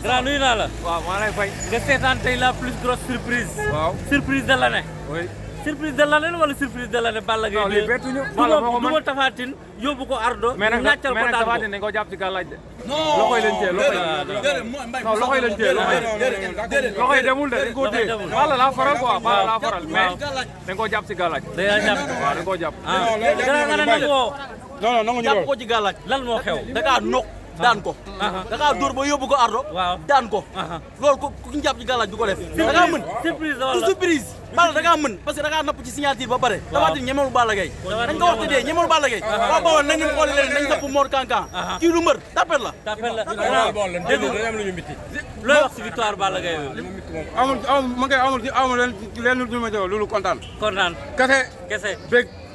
grand nuyu naa la. waaw maa lay fay. nga seetaan tey la plus grosse surprise. waaw surprise de l'année. oui. surprise de l'année wala surprise de l'année Balla Gaye. non lii bettuñu. Balla moo ko mën du ma Tapha Tine yóbbu ko Ardo. mais nag ñàccal ko daan Tapha Tine dañ ko jàpp ci gàllaaj de. loxo yi lañ téye loxo yi. non loxo yi lañ téye loxo yi demul de dañ koo téye. Balla laa faral quoi Balla laa faral mais dañ koo jàpp ci gàllaaj. day jàpp waaw dañ koo jàpp. grand nga ne nangu woo. non nangu ñu jàpp ko ci gàllaaj lan moo xew. da kaa nok daan ko. da kaa dóor ba yóbbu ko Ardo. waaw daan ko. loolu ku ñu jàpp ci gàllaaj du ko def. da kaa mën surprise la wala du surprise. Balla da kaa mën parce que da kaa napp ci signature ba pare. Tapha Tine ñemewul Balla Gaye. dañ ko wax te dee ñemewul Balla Gaye. waaw boobu nañ leen xooli leen nañ napp Mor Kankan. kii lu mbër tapet la. tapel la dégg nga am lu ñu miti. looy wax ci victoire Balla Gaye bi. amul leen lu ma jox loolu kontaan. kontaan kese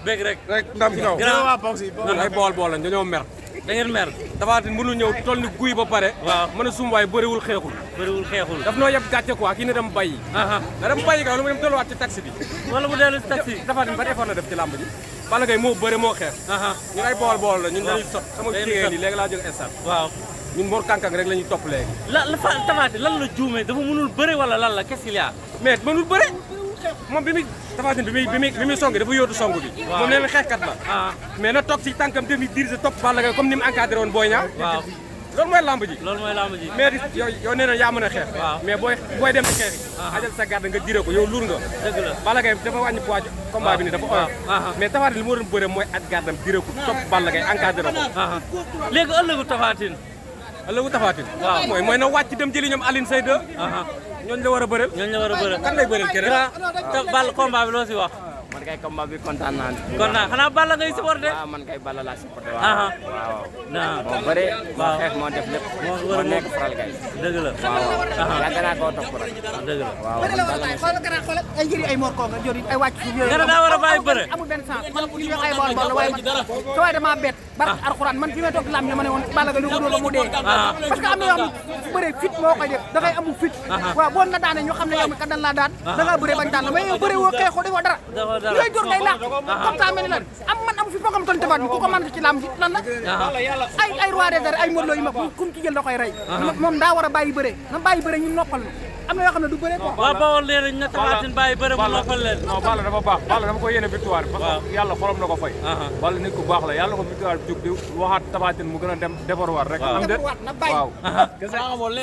bég rek ndam ci kaw. ñun ay bool lañ dañoo mer. da ngeen mer. Tapha Tine mënu ñëw toll ni guy ba pare. waaw mën a sumbaay bëriwul xeexul. xeexul. noo yeb gàcce quoi kii ne dem bayyi. na dem bayyi kaw lu mu dem tolluwaat ci taxi bi. wala mu dellu si taxi. Tapha Tine ban effort la def ci làmb ji. Balla Gaye moo bëre moo xeex. ñun ay bool la ñun dañuy sot sama jigéen yi léegi laa jóg stade. waaw ñun Mor Kankan rek la ñuy topp léegi. Tapha Tine lan la juumee dafa mënul bëre wala lan la qu'est-ce qu'il y a. mais mënul bëre moom bi muy Tapha Tine bi muy songi dafa yóotu song bi. moom nee na xeexkat la. mais na toog ci tànkam demi dirigé topp Balla Gaye comme ni mu encadré woon Boy Niang. waaw loolu mooy lamb ji. mais yow nee na yaa mën a xeex. mais booy dem ci xeex yi. ajal sa garde nga dire ko yow luur nga. dëgg la Balla Gaye dafa wàññi poids combat bi ni dafa oyof. mais Tapha Tine li mu waroon bëre mooy aj gardam dire ko topp Balla Gaye encadré ko. léegi ëllëgu Tapha Tine. ëllëgu Tapha Tine. waaw mooy na wàcc dem jëli ñoom Aline Seyde. ñooñu la war a bëreel. kan lay bëreel keneen. te Balla combat bi loo si wax. man kay combat bi kontaan naa ne. kontaan xanaa Balla ngay supporté. waaw man kay Balla laa supporté waaw. waaw moo bëre. moo xeex moo def lépp. moo nekk faral kay. dëgg la waaw yàgg naa koo topp rek. dëgg la waaw bëri la wallaay xoolal ay njëriñ ay Mor Konga jori ay wàcc suuf yooyu. nga ne daa war a bàyyi bëre. amul benn sens man bu ñu wax ay bool la waaye man te waaye damaa bett barke alxuraan man fi may toog lam ma ne woon Balla Gaye lu ko dóor mu dee parce que am na yoo xam ne bëre fit moo koy def da ngay amul fit waaw boo na daane ñu xam ne yow mi kat dan laa daan da ngaa bëre bañ daan la mais yow bëre woo xeexoo defoo dara yooyu dóor ngay laax comme ça mel ni lan am man am fi foo xam toll Tapha Tine ku ko mën ci lam ji lan la ay roi des arènes ay Modou Lo yi ma kum ci jël da koy rey moom daa war a bàyyi bëre na bàyyi bëre ñu noppal am na yoo xam ne du bëre quoi. waaw Bawol nee nañ na Tapha Tine bàyyi bëre mu noppal leen. non Balla dafa baax Balla dama ko yéene victoire parce que yàlla xolam na ko fay. Balla nit ku baax la yàlla ko victoire bi jóg di waxaat Tapha Tine mu gën a dem defarwaat rek. am de waaw.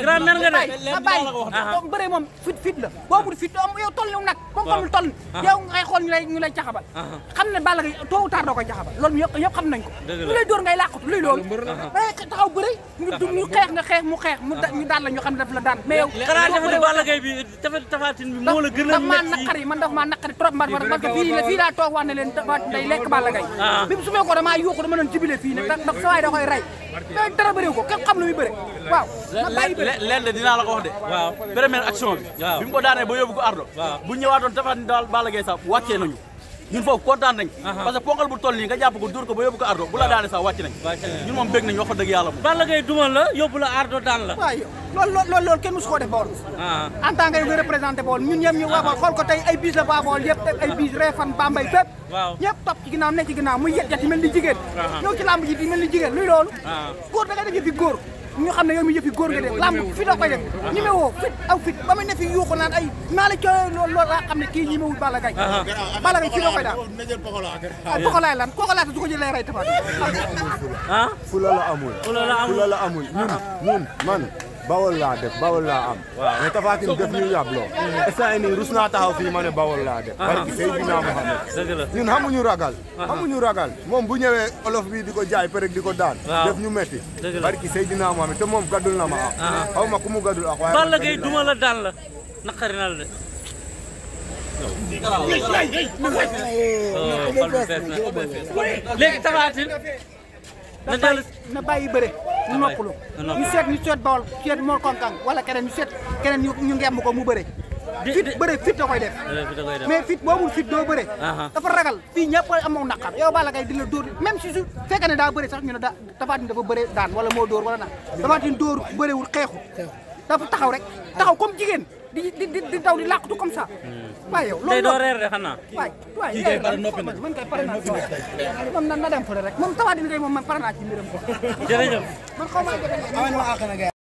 grand mer nga de. na bàyyi bëre moom fit la boobu fit yow toll ni nag comme comme toll yow ngay xool ñu lay caxabal xam ne Balla Gaye tôt ou tard doo koy caxabal loolu yëpp xam nañ ko lu lay dóor ngay làqatu luy loolu taxaw bëre ñu xeex nga xeex mu xeex ñu daan la ñu xam ne daf la daan mais yow Balla Gaye bi Tapha Tine bi moo la gën a métti man dafa maa naqari trop parce que fii daa toog wax ne leen Tapha Tine day lekk Balla Gaye bi mu sumee ko damaa yuuxu dama doon jibile fii ne ndax sa waay da koy rey mais dara bëriw ko kenn xam lu muy bëre waaw na bàyyi bëre leen de dinaa la ko wax de première action bi mu ko daanee ba yóbbu ko Ardo bu ñëwaatoon Tapha Tine daal Balla Gaye sax wàccee nañu ñun foofu kontaan nañ parce que ponkal bu toll nii nga jàpp ko dóor ko ba yóbbu ko Ardo bu la daane sax wàcc nañ ñun moom bég nañ wax dëgg yàlla moom Balla Gaye duma la yóbbu la Ardo daan la waaw loolu kenn musu koo def Bawol en tant que nga représenté Bawol ñun ñëpp ñu waa Bawol xool ko tey ay bis la waa Bawol yëpp ay bis Refane Bambey fépp ñëpp topp ci ginnaaw nekk ci ginnaaw muy yet yi mel ni jigéen ñëw ci lamb ji di mel ni jigéen luy loolu góor da ngay def yëfi góor ñu xam ne yow mi yëfi góor nga def lamb fi da koy def ñi me woo fit aw fit ba muy ne fi yuuxu naan ay naa la cooy loolu laa xam ne kii ñi mewul Balla Gaye Balla Gaye fi da koy daal poxolaay lan poxolaay su ko jëlee rey Tapha fula la amul ñun man Bawol laa def Bawol laa am mais Tapha Tine def ñu yàbloo instant nii rus naa taxaw fii ma ne Bawol laa def barki Seydina Mohamed ñun xamuñu ragal moom bu ñëwee olof bi di ko jaay perek di ko daan def ñu metti barki Seydina Mohamed te moom gaddul na ma ak xaw ma ku mu gaddul ak waaye Balla Gaye duma la daan la naqari na la de léegi Tapha Tine na bàyyi bëre ñu noppalu ñu seet Bawol seet Mor Konkang wala keneen ñu seet keneen ñu ngemm ko mu bëre fit bëre fit da koy def mais fit boobu fit doo bëre dafa ragal fii ñëpp amoo naqar yow Balla Gaye di la dóor même si su fekkee ne daa bëre sax ñu ne Tapha Tine dafa bëre daan wala moo dóor wala naan Tapha Tine dóor bërewul xeexu dafa taxaw rek taxaw comme jigéen di daw di làqatu comme ça waaye yow loolu doo reer de xanaa waay man kay pare naa moom na dem fële rek moom Tapha Tine kay moom man pare naa ci mbiram ko jërëjëf man xaw ma